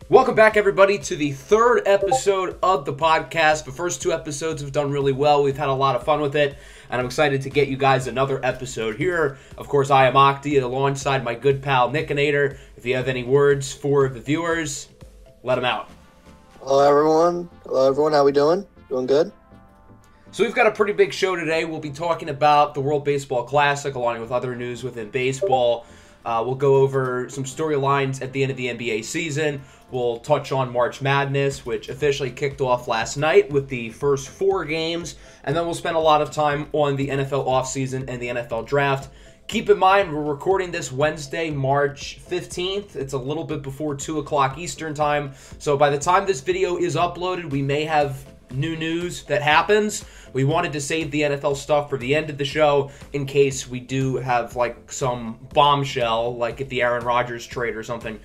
Welcome back, everybody, to the third episode of the podcast. The first two episodes have done really well. We've had a lot of fun with it, and I'm excited to get you guys another episode here. Of course, I am Okti alongside my good pal Nickinator. If you have any words for the viewers, let them out. Hello, everyone. How we doing? Doing good? So we've got a pretty big show today. We'll be talking about the World Baseball Classic along with other news within baseball. We'll go over some storylines at the end of the NBA season. We'll touch on March Madness, which officially kicked off last night with the first 4 games. And then we'll spend a lot of time on the NFL offseason and the NFL draft. Keep in mind, we're recording this Wednesday, March 15th. It's a little bit before 2 o'clock Eastern time. So by the time this video is uploaded, we may have new news that happens. We wanted to save the NFL stuff for the end of the show in case we do have like some bombshell, like if the Aaron Rodgers trade or something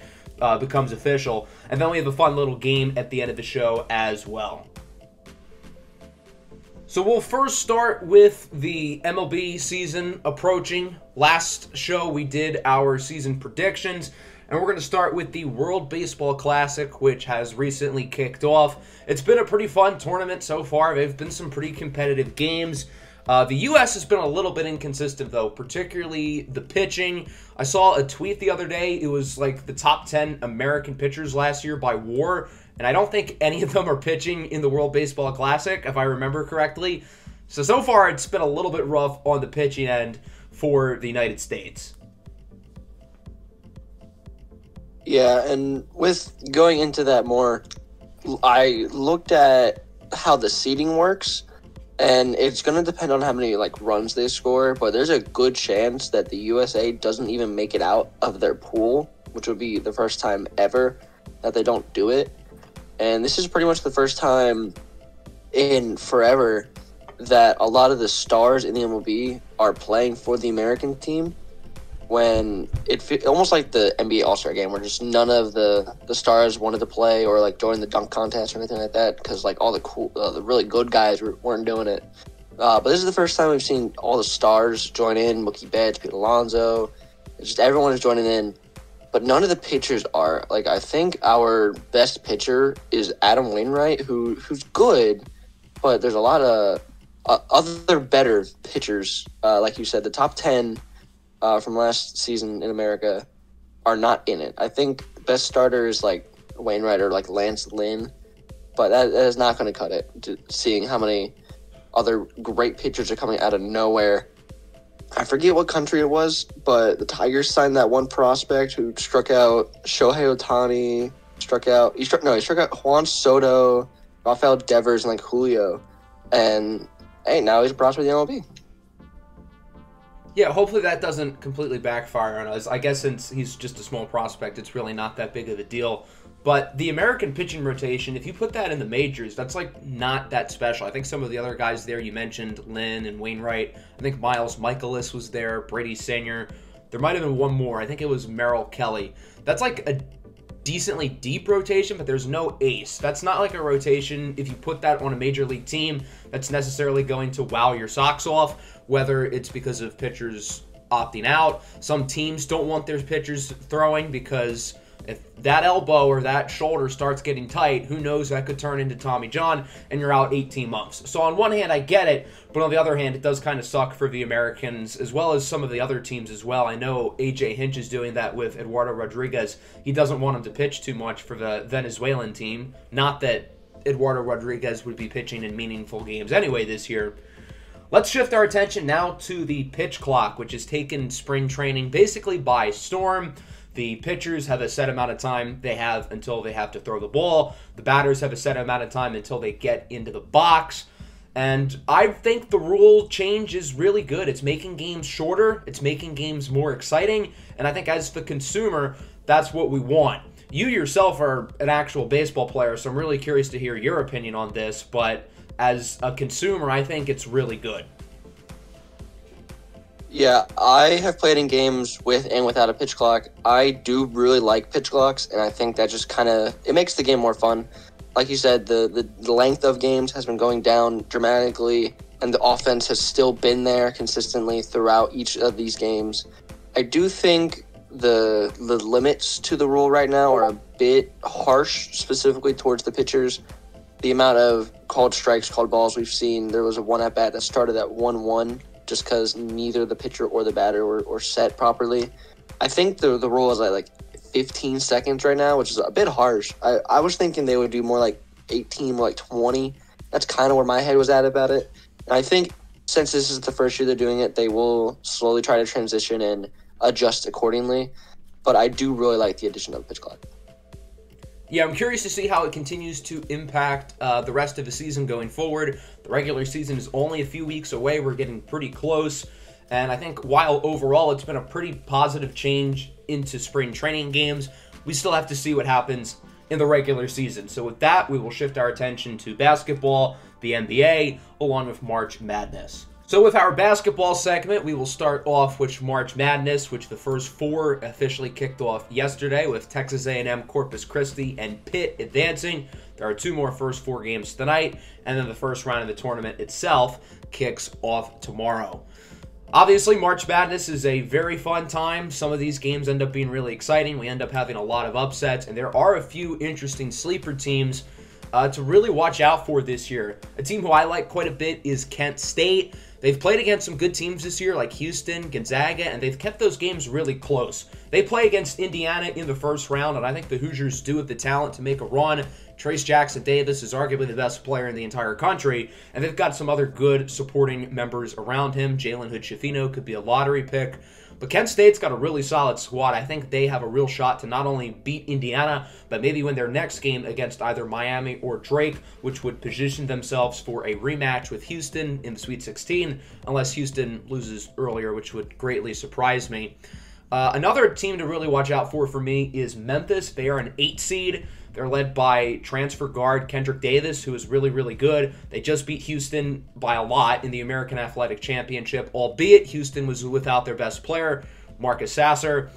becomes official. And then we have a fun little game at the end of the show as well. So we'll first start with the MLB season approaching. Last show we did our season predictions, and we're going to start with the World Baseball Classic, which has recently kicked off. It's been a pretty fun tournament so far. There have been some pretty competitive games. The U.S. has been a little bit inconsistent, though, particularly the pitching. I saw a tweet the other day. It was like the top 10 American pitchers last year by WAR, and I don't think any of them are pitching in the World Baseball Classic, if I remember correctly. So far, it's been a little bit rough on the pitching end for the United States. Yeah, and with going into that more, I looked at how the seeding works, and it's going to depend on how many runs they score, but there's a good chance that the USA doesn't even make it out of their pool, which would be the first time ever that they don't do it. And this is pretty much the first time in forever that a lot of the stars in the MLB are playing for the American team, when almost like the NBA All-Star game, where just none of the stars wanted to play or join the dunk contest or anything like that, because all the really good guys weren't doing it. But this is the first time we've seen all the stars join in. Mookie Betts, Pete Alonso, just everyone is joining in, but none of the pitchers are. I think our best pitcher is Adam Wainwright, who's good, but there's a lot of other better pitchers. Like you said, the top 10 from last season in America are not in it. I think the best starter is Wainwright or Lance Lynn, but that is not going to cut it, seeing how many other great pitchers are coming out of nowhere. I forget what country it was, but the Tigers signed that one prospect who struck out Shohei Ohtani, he struck out Juan Soto, Rafael Devers, and Julio. And hey, now he's a prospect in the MLB. Yeah, hopefully that doesn't completely backfire on us. I guess since he's just a small prospect, it's really not that big of a deal. But the American pitching rotation, if you put that in the majors, that's not that special. I think some of the other guys there, you mentioned Lynn and Wainwright. I think Miles Michaelis was there, Brady Singer. There might have been one more. I think it was Merrill Kelly. That's a decently deep rotation, but there's no ace. That's not a rotation, if you put that on a major league team, that's necessarily going to wow your socks off, whether it's because of pitchers opting out. Some teams don't want their pitchers throwing because if that elbow or that shoulder starts getting tight, who knows, that could turn into Tommy John and you're out 18 months. So on one hand, I get it, but on the other hand, it does kind of suck for the Americans as well as some of the other teams as well. I know AJ Hinch is doing that with Eduardo Rodriguez. He doesn't want him to pitch too much for the Venezuelan team. Not that Eduardo Rodriguez would be pitching in meaningful games anyway this year. Let's shift our attention now to the pitch clock, which has taken spring training basically by storm. The pitchers have a set amount of time they have until they have to throw the ball. The batters have a set amount of time until they get into the box. And I think the rule change is really good. It's making games shorter. It's making games more exciting. And I think as the consumer, that's what we want. You yourself are an actual baseball player, so I'm really curious to hear your opinion on this. But as a consumer, I think it's really good. Yeah, I have played in games with and without a pitch clock. I do really like pitch clocks, and I think that just it makes the game more fun. Like you said, the length of games has been going down dramatically, and the offense has still been there consistently throughout each of these games. I do think the limits to the rule right now are a bit harsh, specifically towards the pitchers. The amount of called strikes, called balls we've seen. There was a one at bat that started at 1-1 just because neither the pitcher or the batter were set properly. I think the rule is at like 15 seconds right now, which is a bit harsh. I was thinking they would do more like 18, more like 20. That's kind of where my head was at about it. And I think since this is the first year they're doing it, they will slowly try to transition and adjust accordingly. But I do really like the addition of the pitch clock. Yeah, I'm curious to see how it continues to impact the rest of the season going forward. The regular season is only a few weeks away. We're getting pretty close. And I think while overall it's been a pretty positive change into spring training games, we still have to see what happens in the regular season. So with that, we will shift our attention to basketball, the NBA, along with March Madness. So with our basketball segment, we will start off with March Madness, which the first four officially kicked off yesterday with Texas A&M, Corpus Christi, and Pitt advancing. There are two more first four games tonight, and then the first round of the tournament itself kicks off tomorrow. Obviously, March Madness is a very fun time. Some of these games end up being really exciting. We end up having a lot of upsets, and there are a few interesting sleeper teams to really watch out for this year. A team who I like quite a bit is Kent State. They've played against some good teams this year like Houston, Gonzaga, and they've kept those games really close. They play against Indiana in the first round, and I think the Hoosiers do have the talent to make a run. Trace Jackson-Davis is arguably the best player in the entire country, and they've got some other good supporting members around him. Jalen Hood-Schifino could be a lottery pick. But Kent State's got a really solid squad. I think they have a real shot to not only beat Indiana, but maybe win their next game against either Miami or Drake, which would position themselves for a rematch with Houston in the Sweet 16, unless Houston loses earlier, which would greatly surprise me. Another team to really watch out for me is Memphis. They are an 8 seed. They're led by transfer guard Kendrick Davis, who is really, really good. They just beat Houston by a lot in the American Athletic Championship, albeit Houston was without their best player, Marcus Sasser.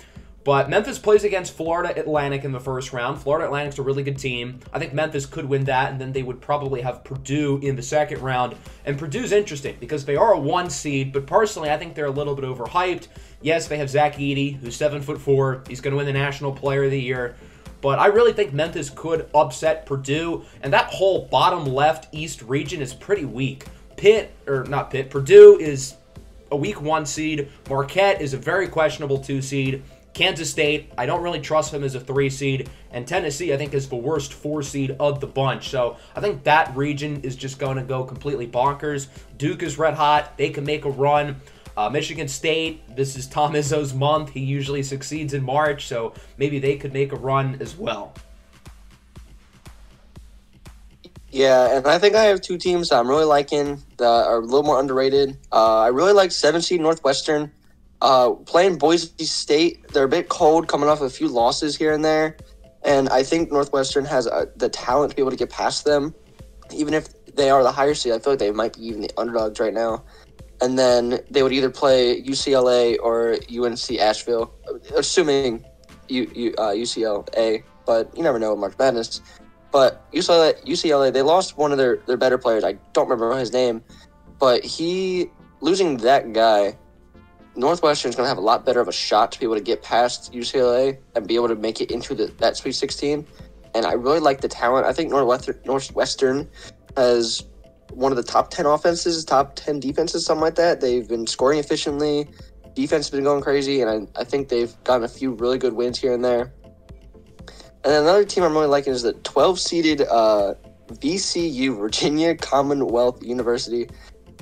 But Memphis plays against Florida Atlantic in the first round. Florida Atlantic's a really good team. I think Memphis could win that, and then they would probably have Purdue in the second round. And Purdue's interesting because they are a 1 seed, but personally I think they're a little bit overhyped. Yes, they have Zach Edey, who's 7'4". He's going to win the National Player of the Year. But I really think Memphis could upset Purdue, and that whole bottom left East region is pretty weak. Purdue is a weak 1 seed. Marquette is a very questionable 2 seed. Kansas State, I don't really trust them as a 3 seed. And Tennessee, I think, is the worst 4 seed of the bunch. So I think that region is just going to go completely bonkers. Duke is red hot. They can make a run. Michigan State, this is Tom Izzo's month. He usually succeeds in March, so maybe they could make a run as well. Yeah, and I think I have 2 teams that I'm really liking that are a little more underrated. I really like 7 seed Northwestern. Playing Boise State, they're a bit cold, coming off a few losses here and there. And I think Northwestern has the talent to be able to get past them. Even if they are the higher seed, I feel like they might be even the underdogs right now. And then they would either play UCLA or UNC Asheville, assuming UCLA, but you never know with March Madness. But UCLA, they lost one of their better players. I don't remember his name, but losing that guy, Northwestern's going to have a lot better of a shot to be able to get past UCLA and be able to make it into that Sweet 16. And I really like the talent. I think Northwestern has one of the top 10 offenses, top 10 defenses, something like that. They've been scoring efficiently. Defense has been going crazy, and I think they've gotten a few really good wins here and there. And then another team I'm really liking is the 12-seeded VCU, Virginia Commonwealth University.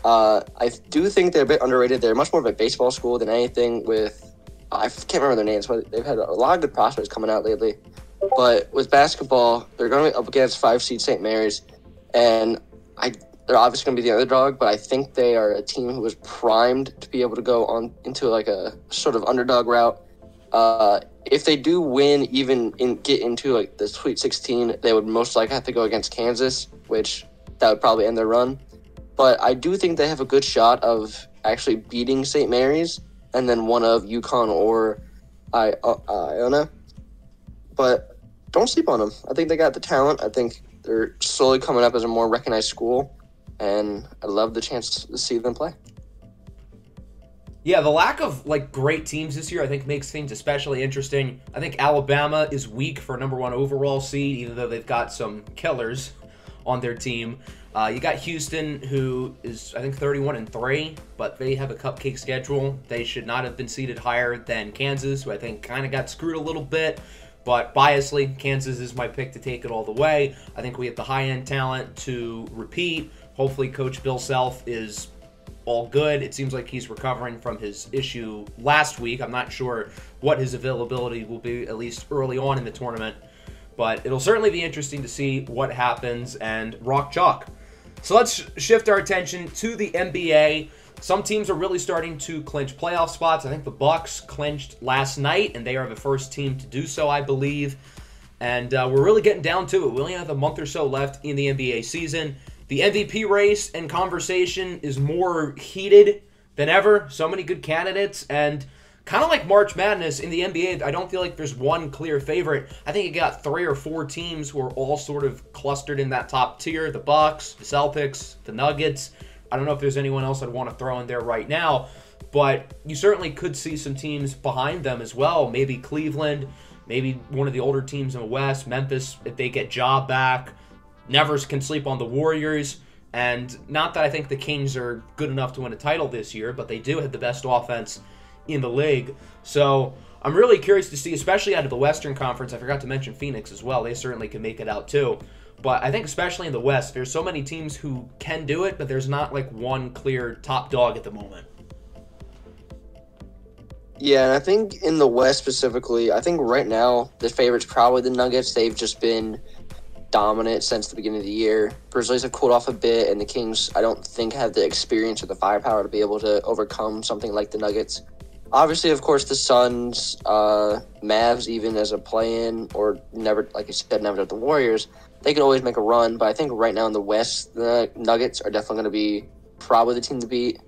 I do think they're a bit underrated. They're much more of a baseball school than anything with I can't remember their names, but they've had a lot of good prospects coming out lately. But with basketball, they're going to be up against 5-seed St. Mary's, and they're obviously going to be the underdog, but I think they are a team who was primed to be able to go on into like a sort of underdog route. If they do win, get into like the Sweet 16, they would most likely have to go against Kansas, which that would probably end their run. But I do think they have a good shot of actually beating St. Mary's and then one of UConn or Iona. But don't sleep on them. I think they got the talent. I think they're slowly coming up as a more recognized school, and I love the chance to see them play. Yeah, the lack of like great teams this year, I think, makes things especially interesting. I think Alabama is weak for #1 overall seed, even though they've got some killers on their team. You got Houston, who is I think 31-3, but they have a cupcake schedule. They should not have been seeded higher than Kansas, who I think kind of got screwed a little bit. But biasly, Kansas is my pick to take it all the way. I think we have the high-end talent to repeat. Hopefully, Coach Bill Self is all good. It seems like he's recovering from his issue last week. I'm not sure what his availability will be, at least early on in the tournament. But it'll certainly be interesting to see what happens and rock chalk. So let's shift our attention to the NBA. Some teams are really starting to clinch playoff spots. I think the Bucks clinched last night, and they are the first team to do so, I believe. And we're really getting down to it. We only have a month or so left in the NBA season. The MVP race and conversation is more heated than ever. So many good candidates, and kind of like March Madness in the NBA, I don't feel like there's one clear favorite. I think you got 3 or 4 teams who are all sort of clustered in that top tier. The Bucks, the Celtics, the Nuggets. I don't know if there's anyone else I'd want to throw in there right now, but you certainly could see some teams behind them as well. Maybe Cleveland, maybe one of the older teams in the West, Memphis, if they get Ja back. Nevers can sleep on the Warriors, and not that I think the Kings are good enough to win a title this year, but they do have the best offense in the league. So I'm really curious to see, especially out of the Western Conference. I forgot to mention Phoenix as well. They certainly can make it out too. But I think especially in the West, there's so many teams who can do it, but there's not like one clear top dog at the moment. Yeah, and I think in the West specifically, I think right now the favorite's probably the Nuggets. They've just been dominant since the beginning of the year. Grizzlies have cooled off a bit, and the Kings, I don't think, have the experience or the firepower to be able to overcome something like the Nuggets. Obviously, of course, the Suns, Mavs, even as a play-in, or never, like you said, never the Warriors, they can always make a run. But I think right now in the West, the Nuggets are definitely going to be probably the team to beat.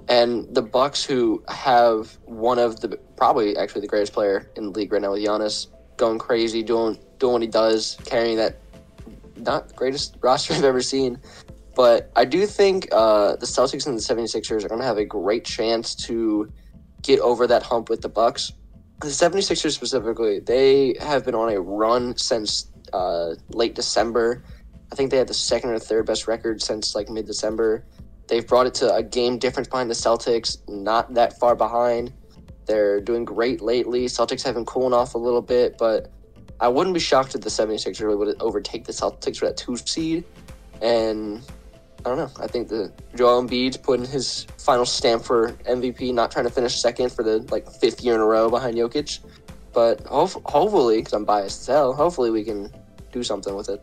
And the Bucks, who have one of the, probably actually the greatest player in the league right now with Giannis, going crazy, doing what he does, carrying that not the greatest roster I've ever seen. But I do think the Celtics and the 76ers are going to have a great chance to get over that hump with the Bucks. The 76ers specifically, they have been on a run since late December. I think they had the second or third best record since like mid-December. They've brought it to a game difference behind the Celtics, not that far behind. They're doing great lately. Celtics have been cooling off a little bit, but I wouldn't be shocked if the 76ers really would overtake the Celtics for that 2 seed. And I don't know. I think the Joel Embiid's putting his final stamp for MVP, not trying to finish second for the 5th year in a row behind Jokic. But hopefully, because I'm biased as hell, hopefully we can do something with it.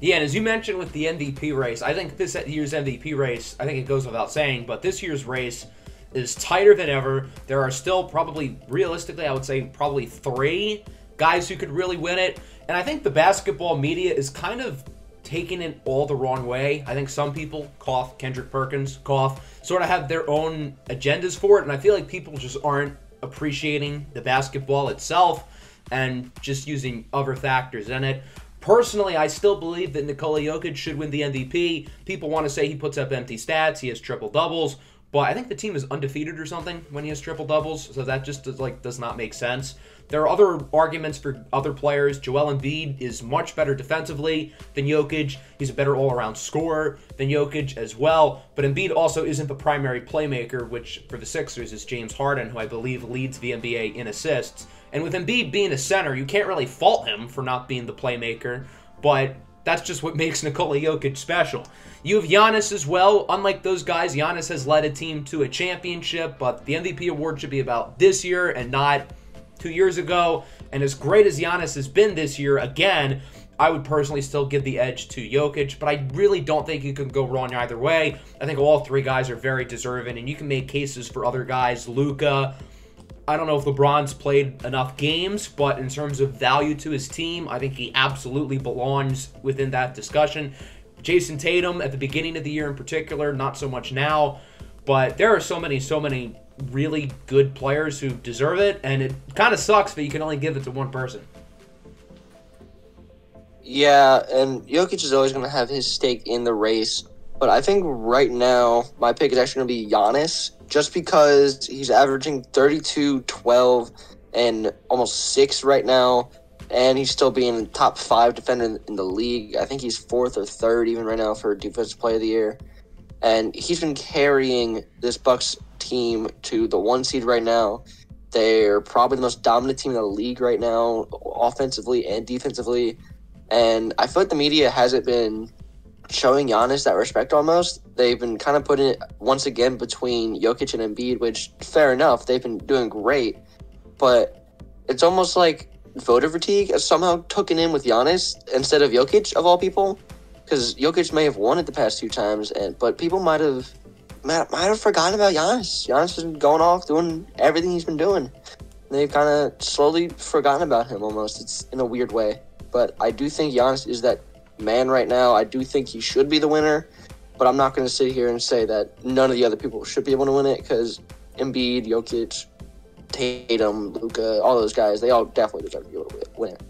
Yeah, and as you mentioned with the MVP race, I think this year's MVP race, I think it goes without saying, but this year's race is tighter than ever. There are still probably, realistically, I would say probably 3 guys who could really win it. And I think the basketball media is kind of taking it all the wrong way. I think some people, cough, Kendrick Perkins, cough, sort of have their own agendas for it. And I feel like people just aren't appreciating the basketball itself and just using other factors in it. Personally, I still believe that Nikola Jokic should win the MVP. People want to say he puts up empty stats, he has triple-doubles, but I think the team is undefeated or something when he has triple-doubles, so that just does not make sense. There are other arguments for other players. Joel Embiid is much better defensively than Jokic. He's a better all-around scorer than Jokic as well. But Embiid also isn't the primary playmaker, which for the Sixers is James Harden, who I believe leads the NBA in assists. And with Embiid being a center, you can't really fault him for not being the playmaker, but that's just what makes Nikola Jokic special. You have Giannis as well. Unlike those guys, Giannis has led a team to a championship, but the MVP award should be about this year and not 2 years ago. And as great as Giannis has been this year, again, I would personally still give the edge to Jokic, but I really don't think you can go wrong either way. I think all 3 guys are very deserving, and you can make cases for other guys. Luka, I don't know if LeBron's played enough games, but in terms of value to his team, I think he absolutely belongs within that discussion. Jason Tatum at the beginning of the year in particular, not so much now, but there are so many really good players who deserve it, and it kind of sucks that you can only give it to one person. Yeah, and Jokic is always going to have his stake in the race. But I think right now my pick is actually going to be Giannis, just because he's averaging 32, 12, and almost 6 right now, and he's still being top 5 defender in the league. I think he's 4th or 3rd even right now for Defensive Player of the Year. And he's been carrying this Bucks team to the 1 seed right now. They're probably the most dominant team in the league right now, offensively and defensively. And I feel like the media hasn't been showing Giannis that respect almost. They've been kind of putting it once again between Jokic and Embiid, which, fair enough, they've been doing great. But it's almost like voter fatigue has somehow taken in with Giannis instead of Jokic, of all people. Because Jokic may have won it the past 2 times, but people might have forgotten about Giannis. Giannis has been going off, doing everything he's been doing. They've kind of slowly forgotten about him almost. It's in a weird way. But I do think Giannis is that man right now. I do think he should be the winner, but I'm not going to sit here and say that none of the other people should be able to win it, because Embiid, Jokic, Tatum, Luka, all those guys, they all definitely deserve to be able to win it.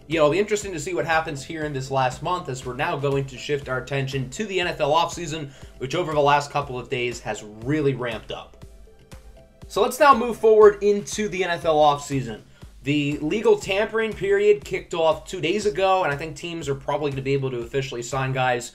Yeah, it'll be interesting to see what happens here in this last month, as we're now going to shift our attention to the NFL offseason, which over the last couple of days has really ramped up. So let's now move forward into the NFL offseason. The legal tampering period kicked off 2 days ago, and I think teams are probably going to be able to officially sign guys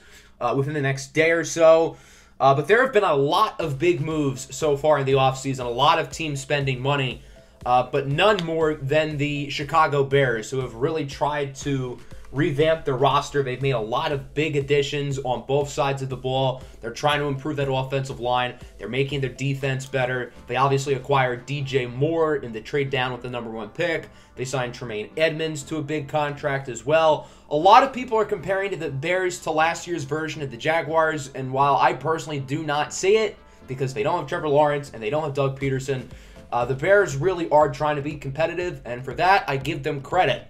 within the next day or so. But there have been a lot of big moves so far in the offseason, a lot of teams spending money, but none more than the Chicago Bears, who have really tried to revamp their roster. They've made a lot of big additions on both sides of the ball. They're trying to improve that offensive line. They're making their defense better. They obviously acquired DJ Moore in the trade down with the #1 pick. They signed Tremaine Edmonds to a big contract as well. A lot of people are comparing the Bears to last year's version of the Jaguars, and while I personally do not see it, because they don't have Trevor Lawrence and they don't have Doug Peterson, the Bears really are trying to be competitive, and for that, I give them credit.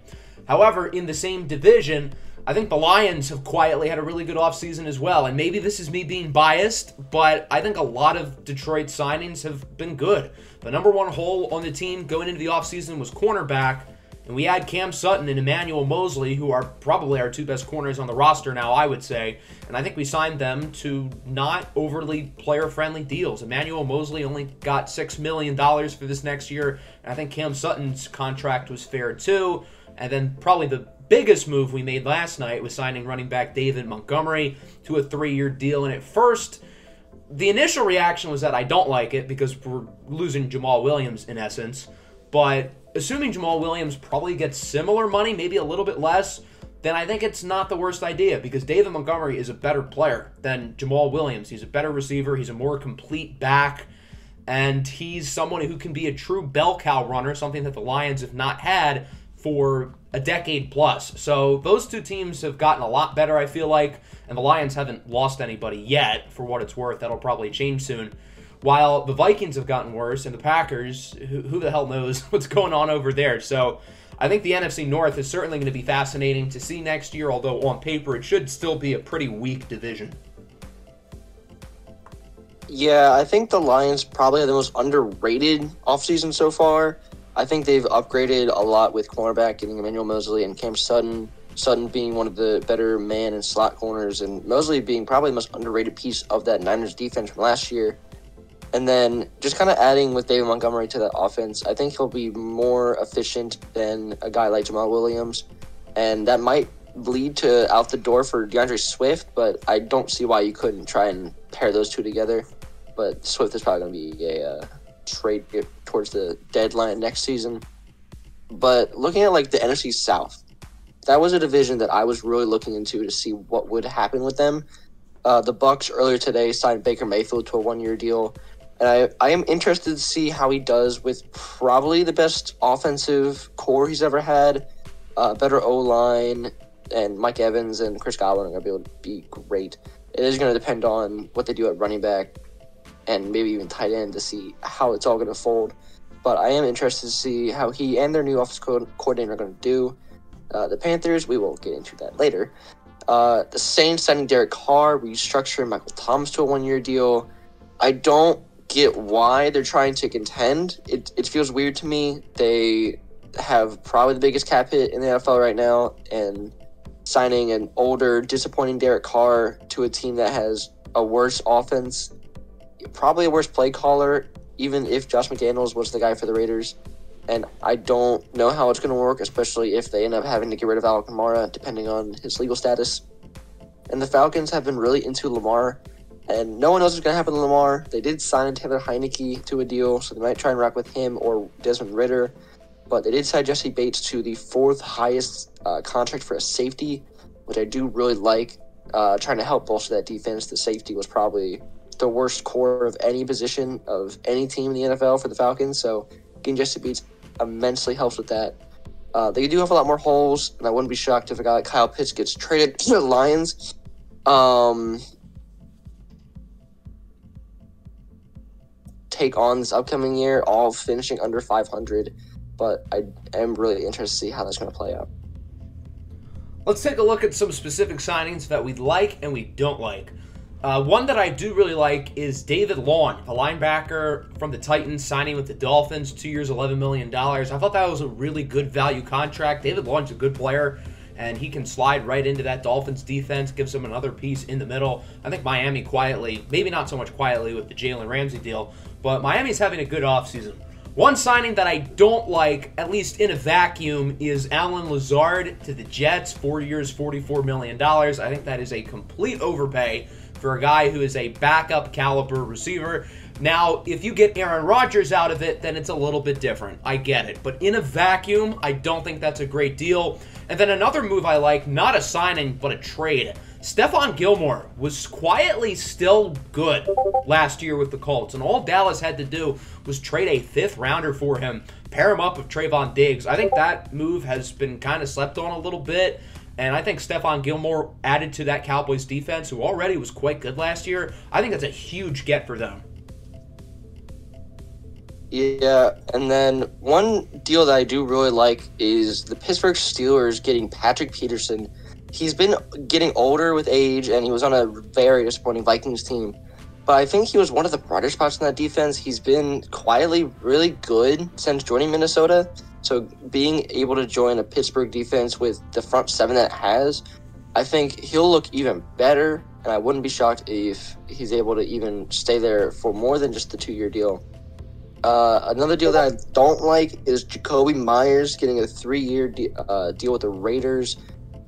However, in the same division, I think the Lions have quietly had a really good offseason as well. And maybe this is me being biased, but I think a lot of Detroit signings have been good. The #1 hole on the team going into the offseason was cornerback. And we had Cam Sutton and Emmanuel Mosley, who are probably our 2 best corners on the roster now, I would say. And I think we signed them to not overly player-friendly deals. Emmanuel Mosley only got $6 million for this next year. And I think Cam Sutton's contract was fair too. And then probably the biggest move we made last night was signing running back David Montgomery to a 3-year deal. And at first, the initial reaction was that I don't like it because we're losing Jamal Williams in essence. But assuming Jamal Williams probably gets similar money, maybe a little bit less, then I think it's not the worst idea, because David Montgomery is a better player than Jamal Williams. He's a better receiver. He's a more complete back. And he's someone who can be a true bell cow runner, something that the Lions have not had for a decade plus. So those 2 teams have gotten a lot better, I feel like, and the Lions haven't lost anybody yet, for what it's worth. That'll probably change soon. While the Vikings have gotten worse, and the Packers, who the hell knows what's going on over there. So I think the NFC North is certainly going to be fascinating to see next year, although on paper it should still be a pretty weak division. Yeah, I think the Lions probably have the most underrated offseason so far. I think they've upgraded a lot with cornerback, getting Emmanuel Mosley and Cam Sutton. Sutton being one of the better man and slot corners, and Mosley being probably the most underrated piece of that Niners defense from last year. And then just kind of adding with David Montgomery to that offense, I think he'll be more efficient than a guy like Jamal Williams. And that might lead to out the door for DeAndre Swift, but I don't see why you couldn't try and pair those 2 together. But Swift is probably going to be a trade towards the deadline next season. But looking at like the NFC South, that was a division that I was really looking into to see what would happen with them. The Bucks earlier today signed Baker Mayfield to a 1-year deal, and I am interested to see how he does with probably the best offensive core he's ever had, better O-line, and Mike Evans and Chris Godwin are going to be able to be great. It is going to depend on what they do at running back and maybe even tight end to see how it's all going to fold. But I am interested to see how he and their new offensive coordinator are going to do. The Panthers, we will get into that later. The Saints signing Derek Carr, restructuring Michael Thomas to a 1-year deal. I don't get why they're trying to contend. It feels weird to me. They have probably the biggest cap hit in the NFL right now, and signing an older, disappointing Derek Carr to a team that has a worse offense, probably a worse play caller, even if Josh McDaniels was the guy for the Raiders. And I don't know how it's going to work, especially if they end up having to get rid of Alvin Kamara, depending on his legal status. And the Falcons have been really into Lamar, and no one knows what's going to happen to Lamar. They did sign Taylor Heineke to a deal, so they might try and rock with him or Desmond Ridder. But they did sign Jesse Bates to the 4th highest contract for a safety, which I do really like. Trying to help bolster that defense. The safety was probably the worst core of any position of any team in the NFL for the Falcons. So getting Jesse Bates immensely helps with that. They do have a lot more holes, and I wouldn't be shocked if a guy like Kyle Pitts gets traded to the Lions. Take on this upcoming year, all finishing under 500. But I am really interested to see how that's going to play out. Let's take a look at some specific signings that we like and we don't like. One that I do really like is David Long, the linebacker from the Titans, signing with the Dolphins, 2 years, $11 million. I thought that was a really good value contract. David Long's a good player, and he can slide right into that Dolphins defense, gives them another piece in the middle. I think Miami quietly, maybe not so much quietly with the Jalen Ramsey deal, but Miami's having a good offseason. One signing that I don't like, at least in a vacuum, is Alan Lazard to the Jets, 4 years, $44 million. I think that is a complete overpay for a guy who is a backup caliber receiver. Now, if you get Aaron Rodgers out of it, then it's a little bit different. I get it. But in a vacuum, I don't think that's a great deal. And then another move I like, not a signing, but a trade. Stephon Gilmore was quietly still good last year with the Colts, and all Dallas had to do was trade a 5th rounder for him, pair him up with Trayvon Diggs. I think that move has been kind of slept on a little bit, and I think Stephon Gilmore added to that Cowboys defense, who already was quite good last year. I think that's a huge get for them. Yeah, and then one deal that I do really like is the Pittsburgh Steelers getting Patrick Peterson. He's been getting older with age, and he was on a very disappointing Vikings team. But I think he was one of the brighter spots in that defense. He's been quietly really good since joining Minnesota. So being able to join a Pittsburgh defense with the front 7 that it has, I think he'll look even better. And I wouldn't be shocked if he's able to even stay there for more than just the 2-year deal. Another deal that I don't like is Jacoby Myers getting a 3-year deal with the Raiders.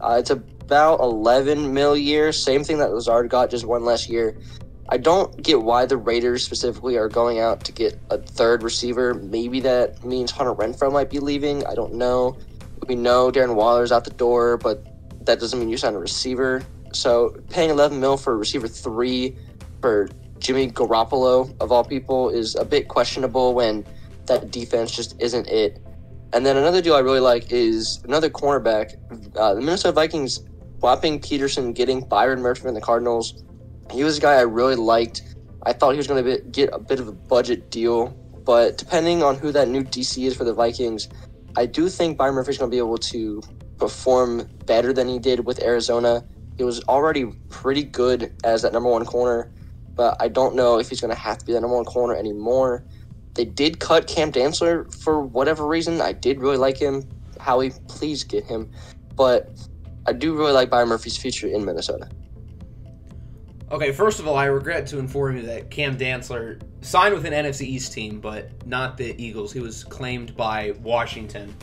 It's about $11 million a year, same thing that Lazard got, just one less year. I don't get why the Raiders specifically are going out to get a 3rd receiver. Maybe that means Hunter Renfrow might be leaving. I don't know. We know Darren Waller's out the door, but that doesn't mean you sign a receiver. So paying $11 million for receiver 3 for Jimmy Garoppolo, of all people, is a bit questionable when that defense just isn't it. And then another deal I really like is another cornerback. The Minnesota Vikings swapping Peterson, getting Byron Murphy from the Cardinals. He was a guy I really liked. I thought he was going to get a bit of a budget deal, but depending on who that new DC is for the Vikings, I do think Byron Murphy's going to be able to perform better than he did with Arizona. He was already pretty good as that number 1 corner, but I don't know if he's going to have to be that number 1 corner anymore. They did cut Cam Dantzler for whatever reason. I did really like him. Howie, please get him. But I do really like Byron Murphy's future in Minnesota. Okay, first of all, I regret to inform you that Cam Dantzler signed with an NFC East team, but not the Eagles. He was claimed by Washington.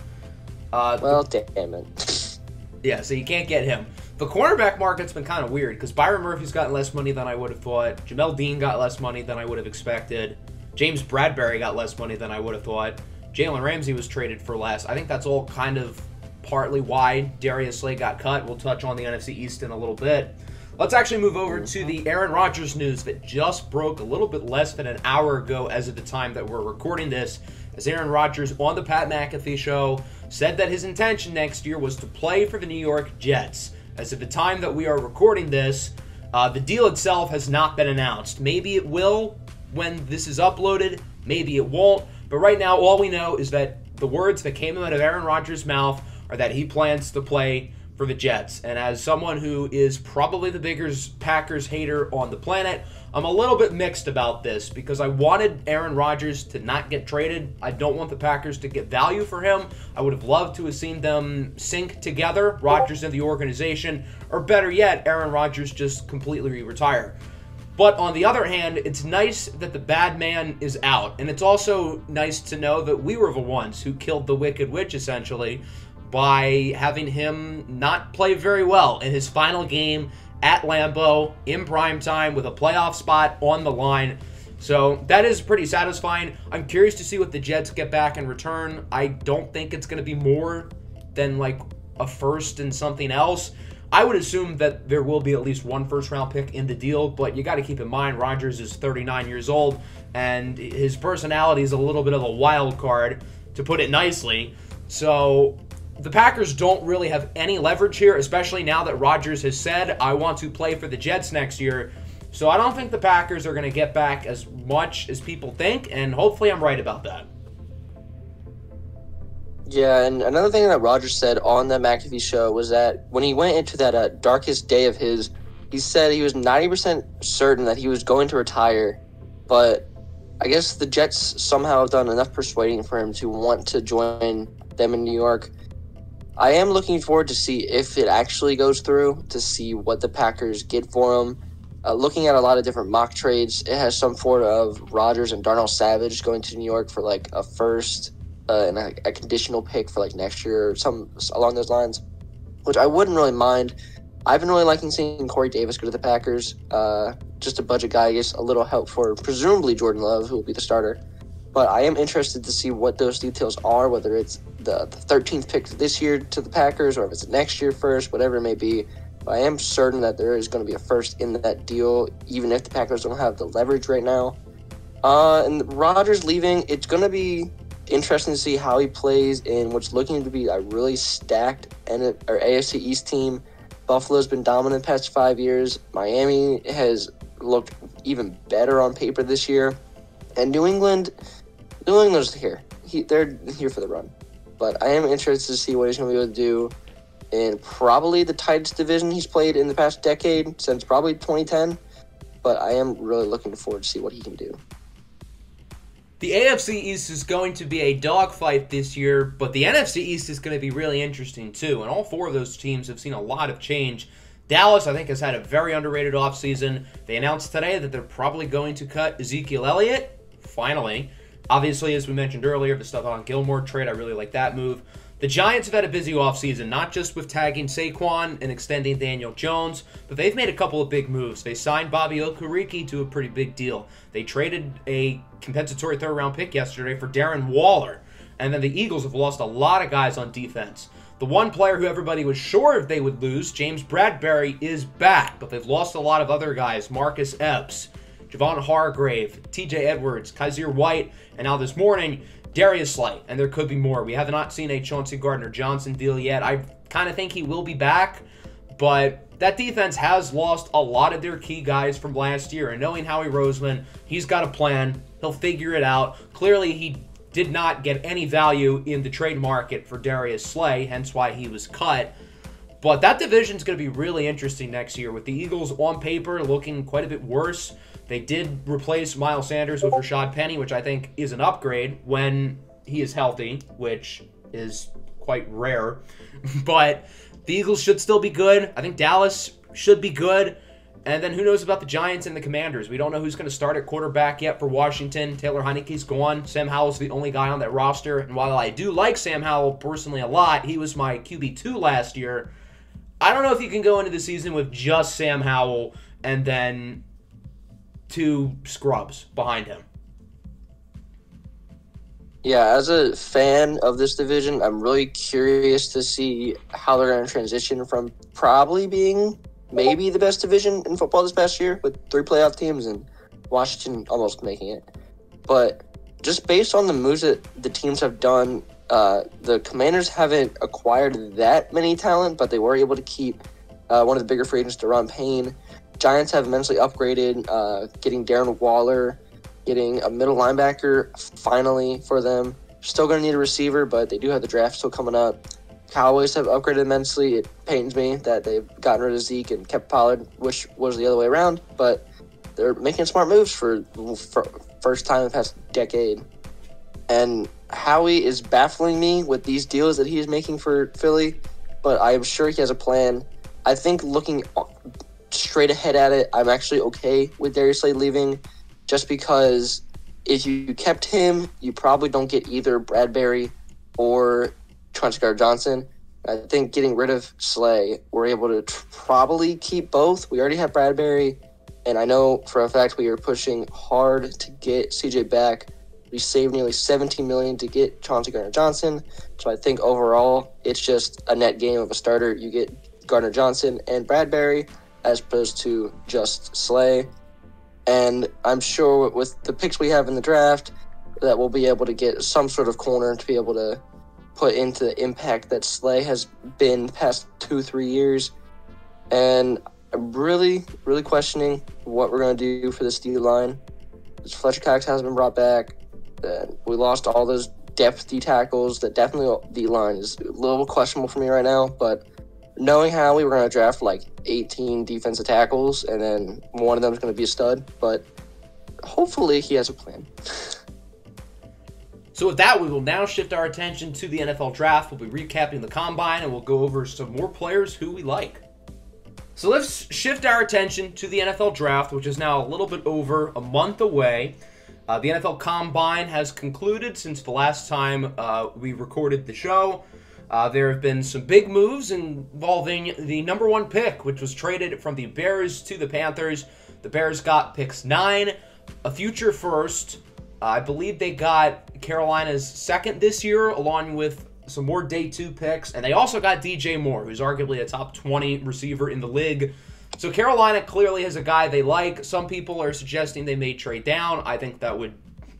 Damn it. Yeah, so you can't get him. The cornerback market's been kind of weird because Byron Murphy's gotten less money than I would have thought. Jamel Dean got less money than I would have expected. James Bradbury got less money than I would have thought. Jalen Ramsey was traded for less. I think that's all kind of partly why Darius Slay got cut. We'll touch on the NFC East in a little bit. Let's actually move over to the Aaron Rodgers news that just broke a little bit less than an hour ago as of the time that we're recording this. As Aaron Rodgers on the Pat McAfee show said that his intention next year was to play for the New York Jets. As of the time that we are recording this, the deal itself has not been announced. Maybe it will when this is uploaded, maybe it won't. But right now, all we know is that the words that came out of Aaron Rodgers' mouth are that he plans to play for the Jets. And as someone who is probably the biggest Packers hater on the planet, I'm a little bit mixed about this because I wanted Aaron Rodgers to not get traded. I don't want the Packers to get value for him. I would have loved to have seen them sync together, Rodgers and the organization, or better yet, Aaron Rodgers just completely retire. But on the other hand, it's nice that the bad man is out. And it's also nice to know that we were the ones who killed the Wicked Witch, essentially, by having him not play very well in his final game at Lambeau in prime time with a playoff spot on the line. So that is pretty satisfying. I'm curious to see what the Jets get back in return. I don't think it's going to be more than like a first and something else. I would assume that there will be at least one first-round pick in the deal, but you got to keep in mind Rodgers is 39 years old, and his personality is a little bit of a wild card, to put it nicely. So the Packers don't really have any leverage here, especially now that Rodgers has said, I want to play for the Jets next year. So I don't think the Packers are going to get back as much as people think, and hopefully I'm right about that. Yeah, and another thing that Rodgers said on the McAfee show was that when he went into that darkest day of his, he said he was 90% certain that he was going to retire, but I guess the Jets somehow have done enough persuading for him to want to join them in New York. I am looking forward to see if it actually goes through, to see what the Packers get for him. Looking at a lot of different mock trades, it has some sort of Rodgers and Darnell Savage going to New York for like a first and a conditional pick for like next year or some along those lines, which I wouldn't really mind. I've been really liking seeing Corey Davis go to the Packers. Just a budget guy, I guess a little help for presumably Jordan Love, who will be the starter. But I am interested to see what those details are, whether it's the 13th pick this year to the Packers or if it's next year first, whatever it may be. But I am certain that there is going to be a first in that deal, even if the Packers don't have the leverage right now. And Rodgers leaving, it's going to be interesting to see how he plays in what's looking to be a really stacked AFC East team. Buffalo's been dominant the past 5 years. Miami has looked even better on paper this year. And New England's here. They're here for the run. But I am interested to see what he's going to be able to do in probably the tightest division he's played in the past decade, since probably 2010. But I am really looking forward to see what he can do. The AFC East is going to be a dogfight this year, but the NFC East is going to be really interesting too. And all four of those teams have seen a lot of change. Dallas, I think, has had a very underrated offseason. They announced today that they're probably going to cut Ezekiel Elliott, finally. Obviously, as we mentioned earlier, the Stephon Gilmore trade, I really like that move. The Giants have had a busy offseason, not just with tagging Saquon and extending Daniel Jones, but they've made a couple of big moves. They signed Bobby Okereke to a pretty big deal. They traded a compensatory third-round pick yesterday for Darren Waller. And then the Eagles have lost a lot of guys on defense. The one player who everybody was sure they would lose, James Bradbury, is back, but they've lost a lot of other guys. Marcus Epps, Javon Hargrave, TJ Edwards, Kaiser White, and now this morning, Darius Slay, and there could be more. We have not seen a Chauncey Gardner-Johnson deal yet. I kind of think he will be back, but that defense has lost a lot of their key guys from last year, and knowing Howie Roseman, he's got a plan. He'll figure it out. Clearly, he did not get any value in the trade market for Darius Slay, hence why he was cut. But that division's going to be really interesting next year, with the Eagles on paper looking quite a bit worse. They did replace Miles Sanders with Rashad Penny, which I think is an upgrade when he is healthy, which is quite rare. But the Eagles should still be good. I think Dallas should be good. And then who knows about the Giants and the Commanders? We don't know who's going to start at quarterback yet for Washington. Taylor Heineke's gone. Sam Howell's the only guy on that roster. And while I do like Sam Howell personally a lot, he was my QB2 last year. I don't know if you can go into the season with just Sam Howell and then two scrubs behind him. Yeah, as a fan of this division, I'm really curious to see how they're going to transition from probably being maybe the best division in football this past year with 3 playoff teams and Washington almost making it. But just based on the moves that the teams have done, the Commanders haven't acquired that many talent, but they were able to keep one of the bigger free agents, Deron Payne. Giants have immensely upgraded, getting Darren Waller, getting a middle linebacker finally for them. Still going to need a receiver, but they do have the draft still coming up. Cowboys have upgraded immensely. It pains me that they've gotten rid of Zeke and kept Pollard, which was the other way around, but they're making smart moves for first time in the past decade. And Howie is baffling me with these deals that he is making for Philly, but I am sure he has a plan. I think looking straight ahead at it, I'm actually okay with Darius Slay leaving, just because if you kept him, you probably don't get either Bradbury or Chauncey Gardner-Johnson. I think getting rid of Slay, we're able to probably keep both. We already have Bradbury, and I know for a fact we are pushing hard to get CJ back. We saved nearly $17 million to get Chauncey Gardner-Johnson, so I think overall it's just a net gain of a starter. You get Gardner-Johnson and Bradbury as opposed to just Slay, and I'm sure with the picks we have in the draft that we'll be able to get some sort of corner to be able to put into the impact that Slay has been the past 2-3 years. And I'm really, really questioning what we're going to do for this D line. Fletcher Cox has been brought back. We lost all those depth D tackles. That definitely D line is a little questionable for me right now. But knowing Howie, we're going to draft like 18 defensive tackles, and then one of them is going to be a stud. But hopefully he has a plan. So with that, we will now shift our attention to the NFL Draft. We'll be recapping the Combine, and we'll go over some more players who we like. So let's shift our attention to the NFL Draft, which is now a little bit over a month away. The NFL Combine has concluded since the last time we recorded the show. There have been some big moves involving the number 1 pick, which was traded from the Bears to the Panthers. The Bears got picks 9, a future first. I believe they got Carolina's second this year, along with some more day 2 picks. And they also got DJ Moore, who's arguably a top 20 receiver in the league. So Carolina clearly has a guy they like. Some people are suggesting they may trade down. I think that would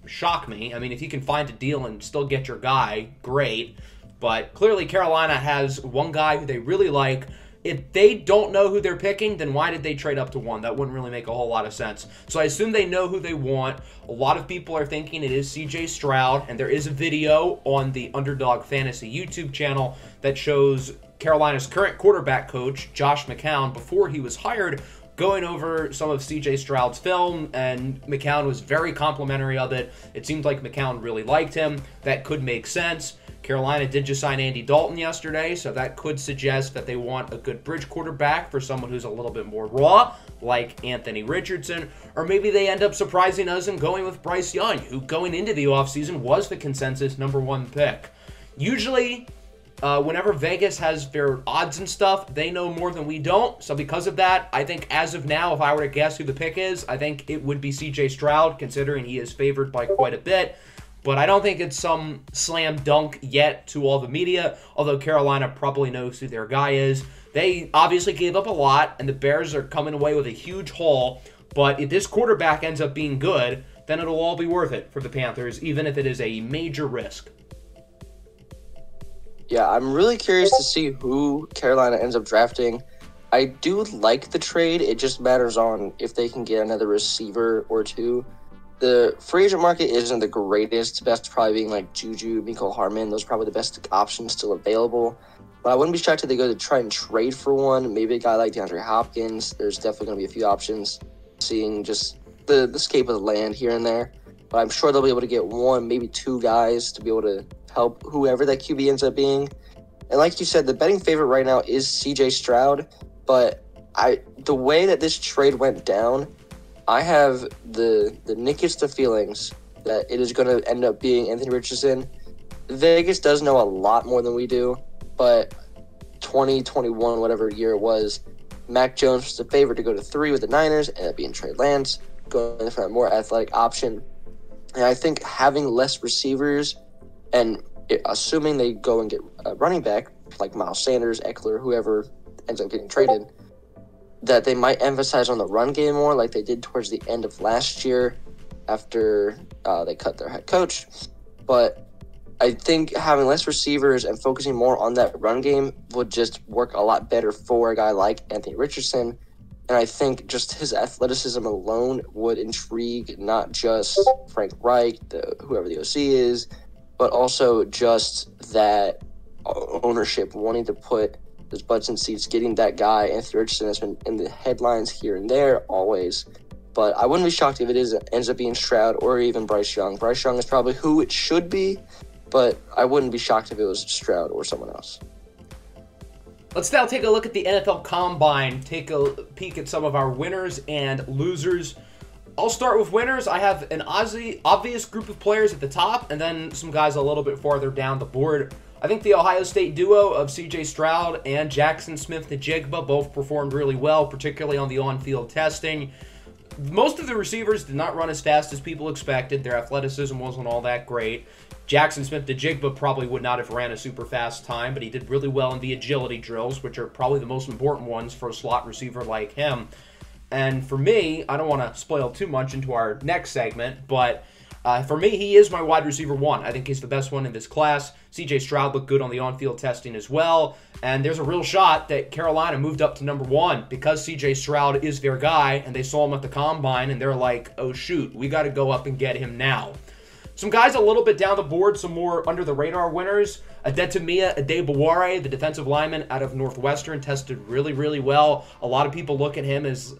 shock me. I mean, if you can find a deal and still get your guy, great. But clearly Carolina has one guy who they really like. If they don't know who they're picking, then why did they trade up to 1? That wouldn't really make a whole lot of sense. So I assume they know who they want. A lot of people are thinking it is CJ Stroud, and there is a video on the Underdog Fantasy YouTube channel that shows Carolina's current quarterback coach, Josh McCown, before he was hired, going over some of CJ Stroud's film, and McCown was very complimentary of it. It seemed like McCown really liked him. That could make sense. Carolina did just sign Andy Dalton yesterday, so that could suggest that they want a good bridge quarterback for someone who's a little bit more raw, like Anthony Richardson. Or maybe they end up surprising us and going with Bryce Young, who going into the offseason was the consensus number 1 pick. Usually, whenever Vegas has their odds and stuff, they know more than we don't. So because of that, I think as of now, if I were to guess who the pick is, I think it would be CJ Stroud, considering he is favored by quite a bit. But I don't think it's some slam dunk yet to all the media, although Carolina probably knows who their guy is. They obviously gave up a lot, and the Bears are coming away with a huge haul. But if this quarterback ends up being good, then it'll all be worth it for the Panthers, even if it is a major risk. Yeah, I'm really curious to see who Carolina ends up drafting. I do like the trade. It just matters on if they can get another receiver or two. The free agent market isn't the greatest. Best probably being like Juju, Mecole Hardman. Those are probably the best options still available. But I wouldn't be shocked if they go to try and trade for one. Maybe a guy like DeAndre Hopkins. There's definitely going to be a few options. Seeing just the scape of the land here and there. But I'm sure they'll be able to get one, maybe 2 guys to be able to help whoever that QB ends up being. And like you said, the betting favorite right now is CJ Stroud. But the way that this trade went down, I have the nickest of feelings that it is going to end up being Anthony Richardson. Vegas does know a lot more than we do, but 2021, whatever year it was, Mac Jones was the favorite to go to 3 with the Niners, and it being Trey Lance, going for a more athletic option. And I think having less receivers, and assuming they go and get a running back, like Miles Sanders, Eckler, whoever ends up getting traded, that they might emphasize on the run game more like they did towards the end of last year after they cut their head coach. But I think having less receivers and focusing more on that run game would just work a lot better for a guy like Anthony Richardson. And I think just his athleticism alone would intrigue not just Frank Reich, whoever the OC is, but also just that ownership wanting to put those butts in seats, getting that guy. Anthony Richardson has been in the headlines here and there always. But I wouldn't be shocked if it ends up being Stroud or even Bryce Young. Bryce Young is probably who it should be, but I wouldn't be shocked if it was Stroud or someone else. Let's now take a look at the NFL Combine, take a peek at some of our winners and losers. I'll start with winners. I have an obvious group of players at the top, and then some guys a little bit farther down the board. I think the Ohio State duo of C.J. Stroud and Jackson Smith-Njigba both performed really well, particularly on the on-field testing. Most of the receivers did not run as fast as people expected. Their athleticism wasn't all that great. Jackson Smith-Njigba probably would not have ran a super fast time, but he did really well in the agility drills, which are probably the most important ones for a slot receiver like him. And for me, I don't want to spoil too much into our next segment, but for me, he is my wide receiver one. I think he's the best one in this class. C.J. Stroud looked good on the on-field testing as well, and there's a real shot that Carolina moved up to number one because C.J. Stroud is their guy, and they saw him at the Combine, and they're like, oh shoot, we got to go up and get him now. Some guys a little bit down the board, some more under-the-radar winners. Adetomiwa Adebawore, the defensive lineman out of Northwestern, tested really, really well. A lot of people look at him as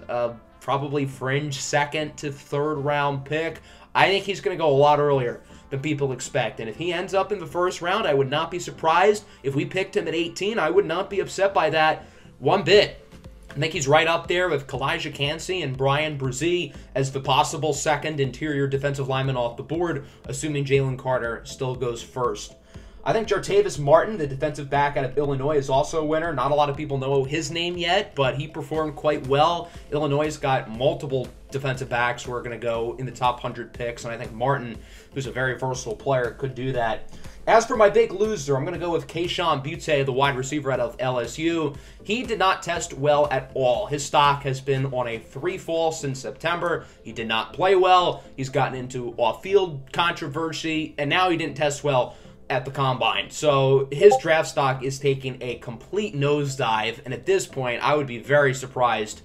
probably fringe second to third round pick. I think he's going to go a lot earlier than people expect. And if he ends up in the first round, I would not be surprised. If we picked him at 18, I would not be upset by that one bit. I think he's right up there with Kalijah Kancey and Brian Brzee as the possible second interior defensive lineman off the board, assuming Jalen Carter still goes first. I think Jartavis Martin, the defensive back out of Illinois, is also a winner. Not a lot of people know his name yet, but he performed quite well. Illinois has got multiple defensive backs who are going to go in the top 100 picks, and I think Martin, who's a very versatile player, could do that. As for my big loser, I'm going to go with Kayshon Boutte, the wide receiver out of LSU. He did not test well at all. His stock has been on a free fall since September. He did not play well. He's gotten into off-field controversy, and now he didn't test well at the Combine. So his draft stock is taking a complete nosedive, and at this point, I would be very surprised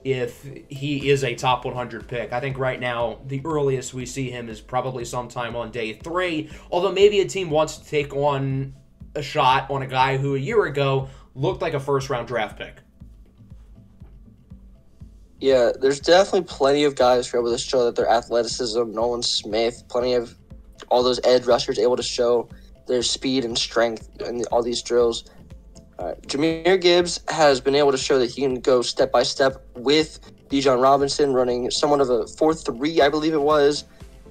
if he is a top 100 pick. I think right now, the earliest we see him is probably sometime on day 3, although maybe a team wants to take on a shot on a guy who a year ago looked like a first-round draft pick. Yeah, there's definitely plenty of guys who are able to show that their athleticism, Nolan Smith, plenty of all those edge rushers able to show their speed and strength in all these drills. Jahmyr Gibbs has been able to show that he can go step by step with Bijan Robinson, running somewhat of a 4.3, I believe it was.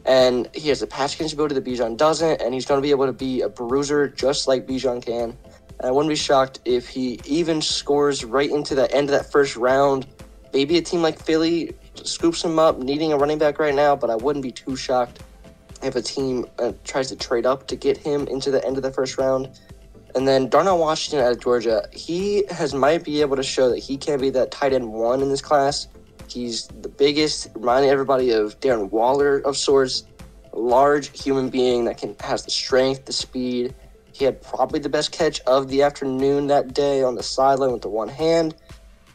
And he has the pass catching ability that Bijan doesn't, and he's going to be able to be a bruiser just like Bijan can. And I wouldn't be shocked if he even scores right into the end of that first round. Maybe a team like Philly scoops him up, needing a running back right now, but I wouldn't be too shocked if a team tries to trade up to get him into the end of the first round. And then Darnell Washington out of Georgia, he might be able to show that he can be that tight end 1 in this class. He's the biggest, reminding everybody of Darren Waller of sorts, a large human being that has the strength, the speed. He had probably the best catch of the afternoon that day on the sideline with the one hand,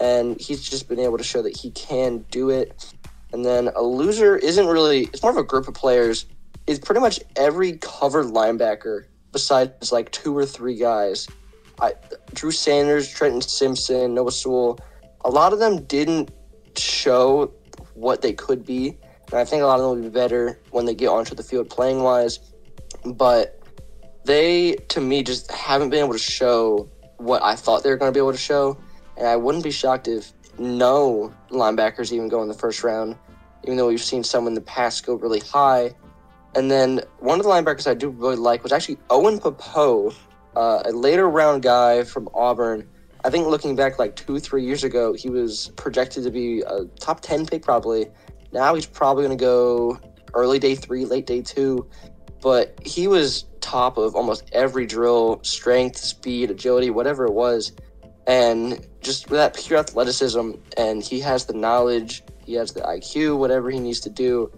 and he's just been able to show that he can do it. And then a loser isn't really, it's more of a group of players. It's pretty much every covered linebacker besides like 2 or 3 guys. Drew Sanders, Trenton Simpson, Noah Sewell, a lot of them didn't show what they could be. And I think a lot of them will be better when they get onto the field playing-wise. But they, to me, just haven't been able to show what I thought they were going to be able to show. And I wouldn't be shocked if no linebackers even go in the first round, even though we've seen some in the past go really high. And then one of the linebackers I do really like was actually Owen Popo, a later round guy from Auburn. I think looking back like 2-3 years ago, he was projected to be a top 10 pick probably. Now he's probably going to go early day 3, late day 2. But he was top of almost every drill, strength, speed, agility, whatever it was. And just with that pure athleticism, and he has the knowledge, he has the IQ, whatever he needs to do.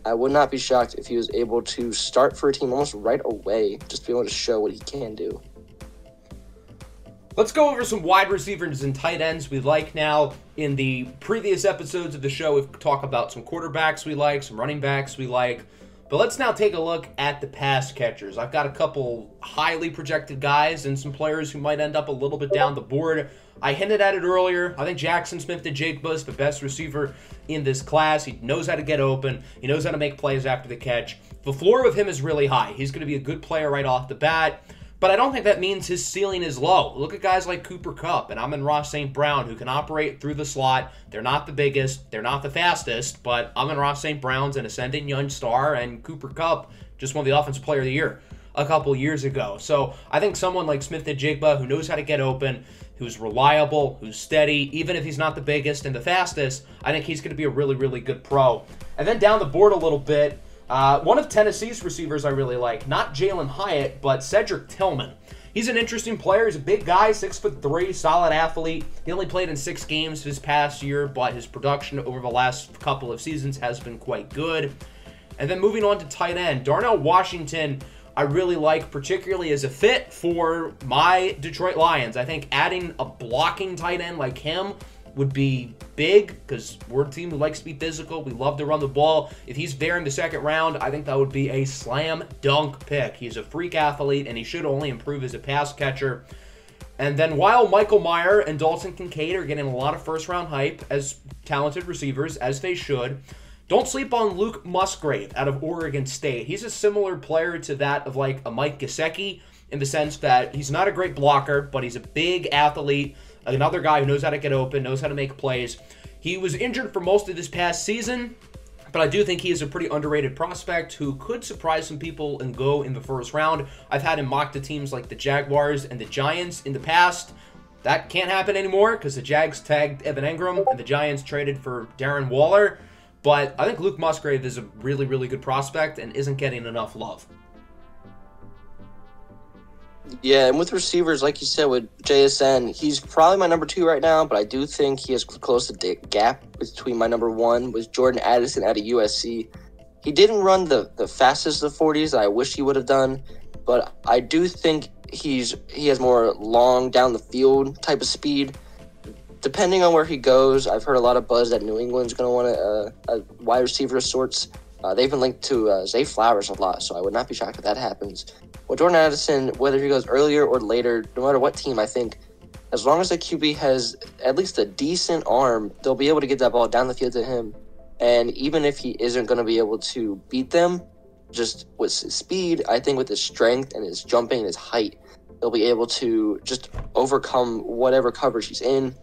I would not be shocked if he was able to start for a team almost right away, just be able to show what he can do. Let's go over some wide receivers and tight ends we like now. In the previous episodes of the show, we've talked about some quarterbacks we like, some running backs we like. But let's now take a look at the pass catchers. I've got a couple highly projected guys and some players who might end up a little bit down the board. I hinted at it earlier. I think Jackson Smith-Njigba is the best receiver in this class. He knows how to get open. He knows how to make plays after the catch. The floor of him is really high. He's going to be a good player right off the bat. But I don't think that means his ceiling is low. Look at guys like Cooper Kupp and Amon-Ra St. Brown who can operate through the slot. They're not the biggest. They're not the fastest. But Amon-Ra St. Brown's an ascending young star, and Cooper Kupp just won the Offensive Player of the Year a couple years ago. So I think someone like Smith-Njigba who knows how to get open, who's reliable, who's steady, even if he's not the biggest and the fastest, I think he's going to be a really, really good pro. And then down the board a little bit, one of Tennessee's receivers I really like, not Jalen Hyatt, but Cedric Tillman. He's an interesting player. He's a big guy, 6'3", solid athlete. He only played in 6 games this past year, but his production over the last couple of seasons has been quite good. And then moving on to tight end, Darnell Washington I really like, particularly as a fit for my Detroit Lions. I think adding a blocking tight end like him would be big because we're a team who likes to be physical. We love to run the ball. If he's there in the second round, I think that would be a slam dunk pick. He's a freak athlete, and he should only improve as a pass catcher. And then while Michael Mayer and Dalton Kincaid are getting a lot of first-round hype as talented receivers, as they should, don't sleep on Luke Musgrave out of Oregon State. He's a similar player to that of like a Mike Gesicki in the sense that he's not a great blocker, but he's a big athlete, another guy who knows how to get open, knows how to make plays. He was injured for most of this past season, but I do think he is a pretty underrated prospect who could surprise some people and go in the first round. I've had him mocked to teams like the Jaguars and the Giants in the past. That can't happen anymore because the Jags tagged Evan Engram and the Giants traded for Darren Waller. But I think Luke Musgrave is a really, really good prospect and isn't getting enough love. Yeah, and with receivers, like you said, with JSN, he's probably my number 2 right now, but I do think he has closed the gap between my number 1 was Jordan Addison out of USC. He didn't run the fastest of the 40s that I wish he would have done, but I do think he has more long down the field type of speed. Depending on where he goes, I've heard a lot of buzz that New England's going to want a wide receiver of sorts. They've been linked to Zay Flowers a lot, so I would not be shocked if that happens. Well, Jordan Addison, whether he goes earlier or later, no matter what team, I think, as long as the QB has at least a decent arm, they'll be able to get that ball down the field to him. And even if he isn't going to be able to beat them, just with his speed, I think with his strength and his jumping and his height, they'll be able to just overcome whatever coverage he's in.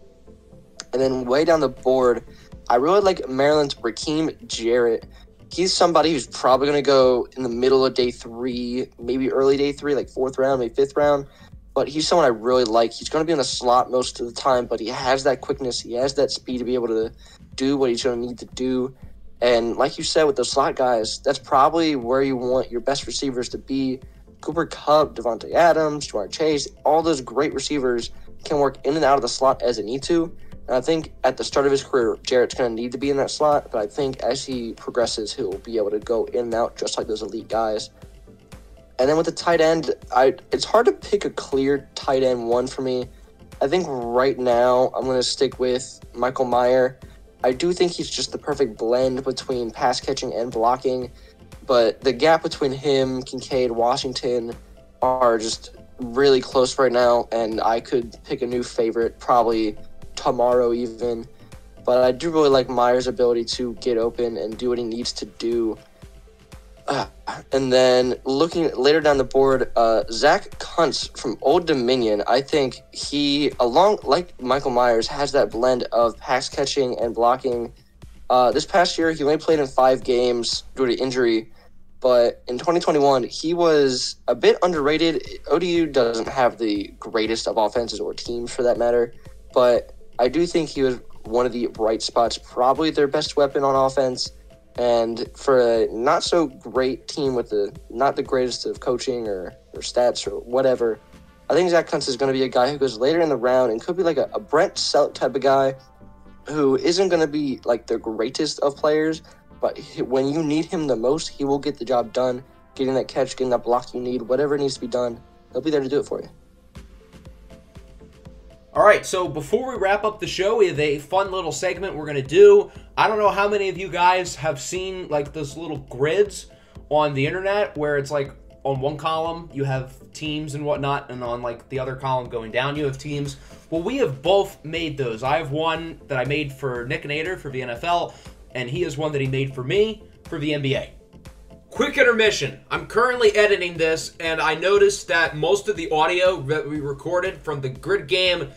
And then way down the board, I really like Maryland's Raheem Jarrett. He's somebody who's probably going to go in the middle of day 3, maybe early day 3, like 4th round, maybe 5th round. But he's someone I really like. He's going to be in the slot most of the time, but he has that quickness. He has that speed to be able to do what he's going to need to do. And like you said, with those slot guys, that's probably where you want your best receivers to be. Cooper Kupp, Devontae Adams, Jamar Chase, all those great receivers can work in and out of the slot as they need to. And I think at the start of his career, Jarrett's going to need to be in that slot, but I think as he progresses, he'll be able to go in and out just like those elite guys. And then with the tight end, it's hard to pick a clear tight end 1 for me. I think right now I'm going to stick with Michael Mayer. I do think he's just the perfect blend between pass catching and blocking, but the gap between him, Kincaid, Washington are just really close right now, and I could pick a new favorite probably tomorrow even. But I do really like Meyer's ability to get open and do what he needs to do. And then looking later down the board, Zach Kuntz from Old Dominion, I think he, along like Michael Myers, has that blend of pass catching and blocking. This past year, he only played in 5 games due to injury, but in 2021, he was a bit underrated. ODU doesn't have the greatest of offenses or teams for that matter, but I do think he was one of the bright spots, probably their best weapon on offense. And for a not-so-great team with not the greatest of coaching or stats or whatever, I think Zach Kuntz is going to be a guy who goes later in the round and could be like a Brent Selk type of guy who isn't going to be like the greatest of players, but when you need him the most, he will get the job done, getting that catch, getting that block you need, whatever needs to be done, he'll be there to do it for you. All right, so before we wrap up the show, we have a fun little segment we're going to do. I don't know how many of you guys have seen like those little grids on the internet where it's like on one column you have teams and whatnot, and on like the other column going down you have teams. Well, we have both made those. I have one that I made for Nick Nader for the NFL, and he has one that he made for me for the NBA. Quick intermission. I'm currently editing this, and I noticed that most of the audio that we recorded from the grid game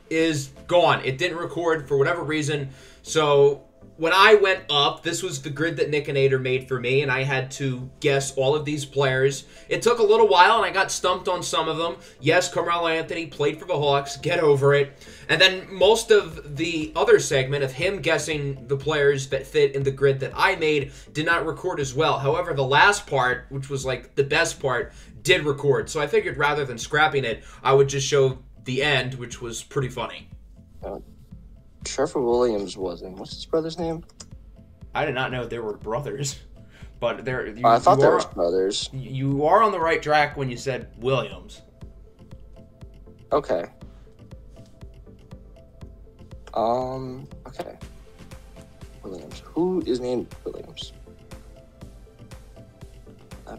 is gone. It didn't record for whatever reason. So when I went up, this was the grid that Nick and Nader made for me, and I had to guess all of these players. It took a little while, and I got stumped on some of them. Yes, Carmelo Anthony played for the Hawks. Get over it. And then most of the other segment of him guessing the players that fit in the grid that I made did not record as well. However, the last part, which was like the best part, did record. So I figured rather than scrapping it, I would just show the end, which was pretty funny. Trevor Williams wasn't. What's his brother's name? I did not know they were brothers, but I thought they were brothers. You are on the right track when you said Williams. Okay. Okay. Williams. Who is named Williams?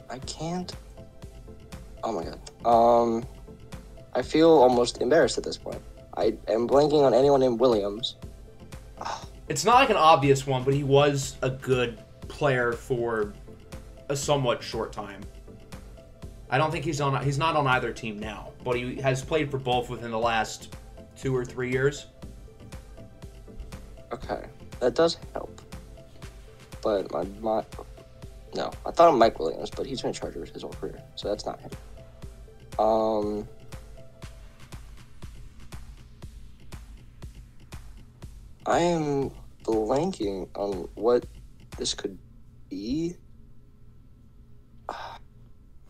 I can't. Oh my god. I feel almost embarrassed at this point. I am blanking on anyone named Williams. It's not like an obvious one, but he was a good player for a somewhat short time. I don't think he's not on either team now, but he has played for both within the last 2 or 3 years. Okay, that does help. But no, I thought of Mike Williams, but he's been a Charger his whole career, so that's not him. I am blanking on what this could be.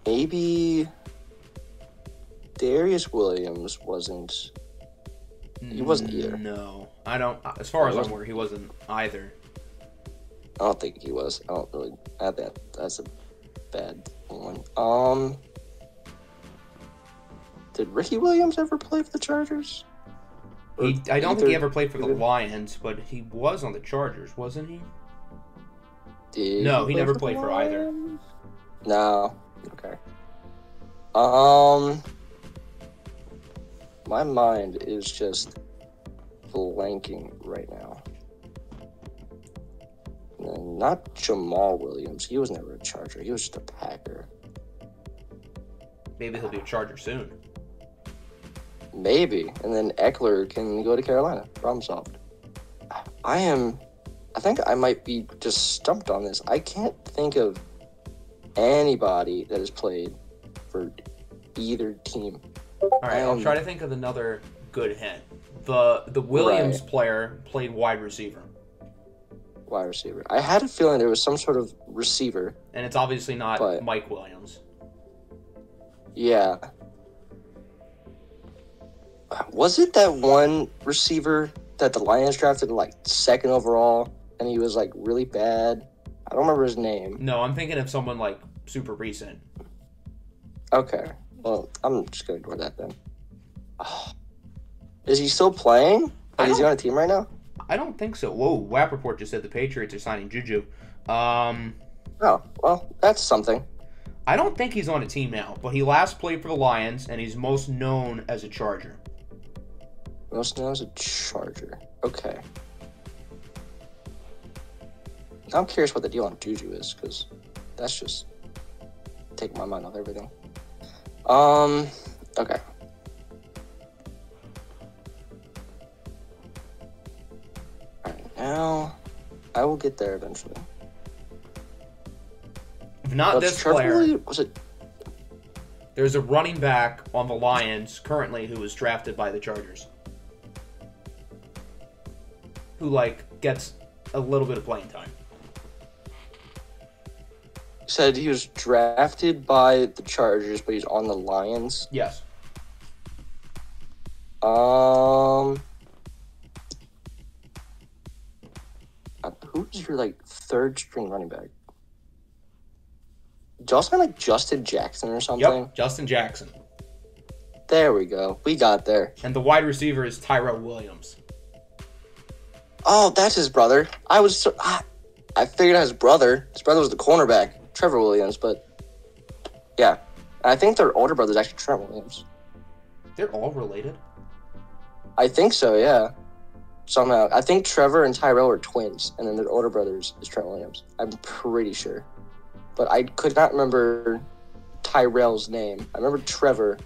Maybe Darius Williams wasn't. He wasn't either. No, I don't. As far as I'm aware, he wasn't either. I don't think he was. I don't really. That's a bad one. Did Ricky Williams ever play for the Chargers? I don't think he ever played for the Lions, but he was on the Chargers, wasn't he? No, he never played for either. No. Okay. My mind is just blanking right now. Not Jamal Williams. He was never a Charger. He was just a Packer. Maybe he'll be a Charger soon. Maybe. And then Eckler can go to Carolina. Problem solved. I think I might be just stumped on this. I can't think of anybody that has played for either team. All right, I'll try to think of another good hint. The Williams player played wide receiver. Wide receiver. I had a feeling there was some sort of receiver. And it's obviously not Mike Williams. Yeah. Was it that one receiver that the Lions drafted like second overall and he was like really bad? I don't remember his name. No, I'm thinking of someone like super recent. Okay. Well, I'm just going to ignore that then. Is he still playing? Is he on a team right now? I don't think so. Whoa, WAP report just said the Patriots are signing Juju. Oh, well, that's something. I don't think he's on a team now, but he last played for the Lions, and he's most known as a Charger. Most known as a Charger. Okay. I'm curious what the deal on Juju is, because that's just taking my mind off everything. Okay. Alright, now I will get there eventually. If not this player, was it? There's a running back on the Lions currently who was drafted by the Chargers. Who, gets a little bit of playing time. Said he was drafted by the Chargers, but he's on the Lions. Yes. Who's your third string running back? Just like Justin Jackson or something. Yep, Justin Jackson. There we go. We got there. And the wide receiver is Tyrell Williams. Oh, that's his brother. I figured out his brother. His brother was the cornerback. Trevor Williams, but yeah. I think their older brother is actually Trent Williams. They're all related? I think so, yeah. Somehow. I think Trevor and Tyrell are twins, and then their older brother is Trent Williams. I'm pretty sure. But I could not remember Tyrell's name. I remember Trevor,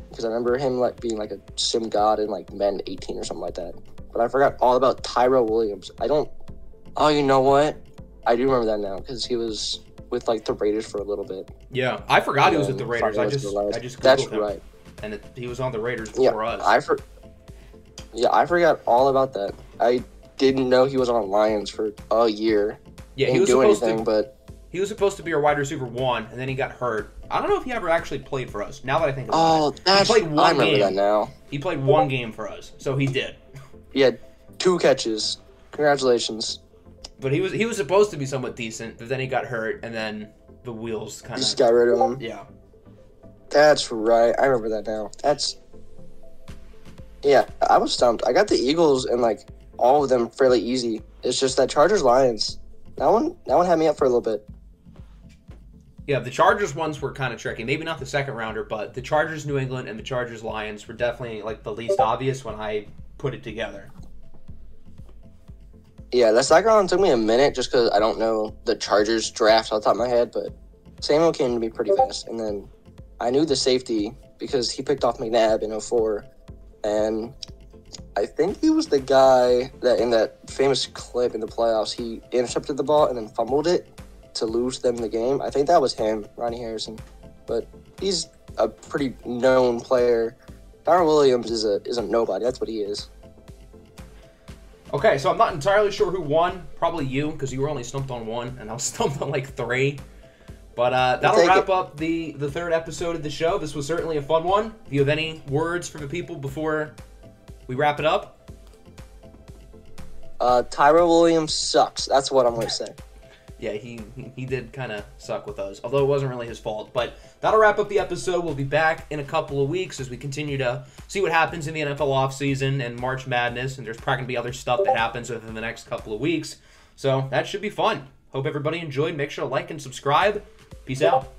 because I remember him like being like a sim god in like Men 18 or something like that. But I forgot all about Tyrell Williams. Oh, you know what? I do remember that now, because he was with like the Raiders for a little bit. Yeah, I forgot he was with the Raiders. I just Googled That's him, right. and he was on the Raiders before us. I forgot all about that. I didn't know he was on Lions for a year. Yeah, he was supposed to be our wide receiver 1, and then he got hurt. I don't know if he ever actually played for us. Now that I think about it, he played one game. That now. He played one game for us, so he did. He had 2 catches. Congratulations. But he was supposed to be somewhat decent, but then he got hurt, and then the wheels kind of just got rid of him. Yeah, that's right. I remember that now. Yeah, I was stumped. I got the Eagles and like all of them fairly easy. It's just that Chargers Lions. That one had me up for a little bit. Yeah, the Chargers ones were kind of tricky. Maybe not the second rounder, but the Chargers New England and the Chargers Lions were definitely like the least obvious when I put it together. Yeah, the second round took me a minute just because I don't know the Chargers draft off the top of my head, but Samuel came to me pretty fast. And then I knew the safety because he picked off McNabb in 2004. And I think he was the guy that in that famous clip in the playoffs, he intercepted the ball and then fumbled it to lose them the game. I think that was him, Ronnie Harrison. But he's a pretty known player. Darren Williams is a nobody. That's what he is. Okay, so I'm not entirely sure who won. Probably you, because you were only stumped on 1, and I was stumped on like 3. But that'll wrap up the third episode of the show. This was certainly a fun one. Do you have any words for the people before we wrap it up? Tyrell Williams sucks. That's what I'm going to say. Yeah, he did kind of suck with us, although it wasn't really his fault. But that'll wrap up the episode. We'll be back in a couple of weeks as we continue to see what happens in the NFL offseason and March Madness, and there's probably going to be other stuff that happens within the next couple of weeks. So that should be fun. Hope everybody enjoyed. Make sure to like and subscribe. Peace out.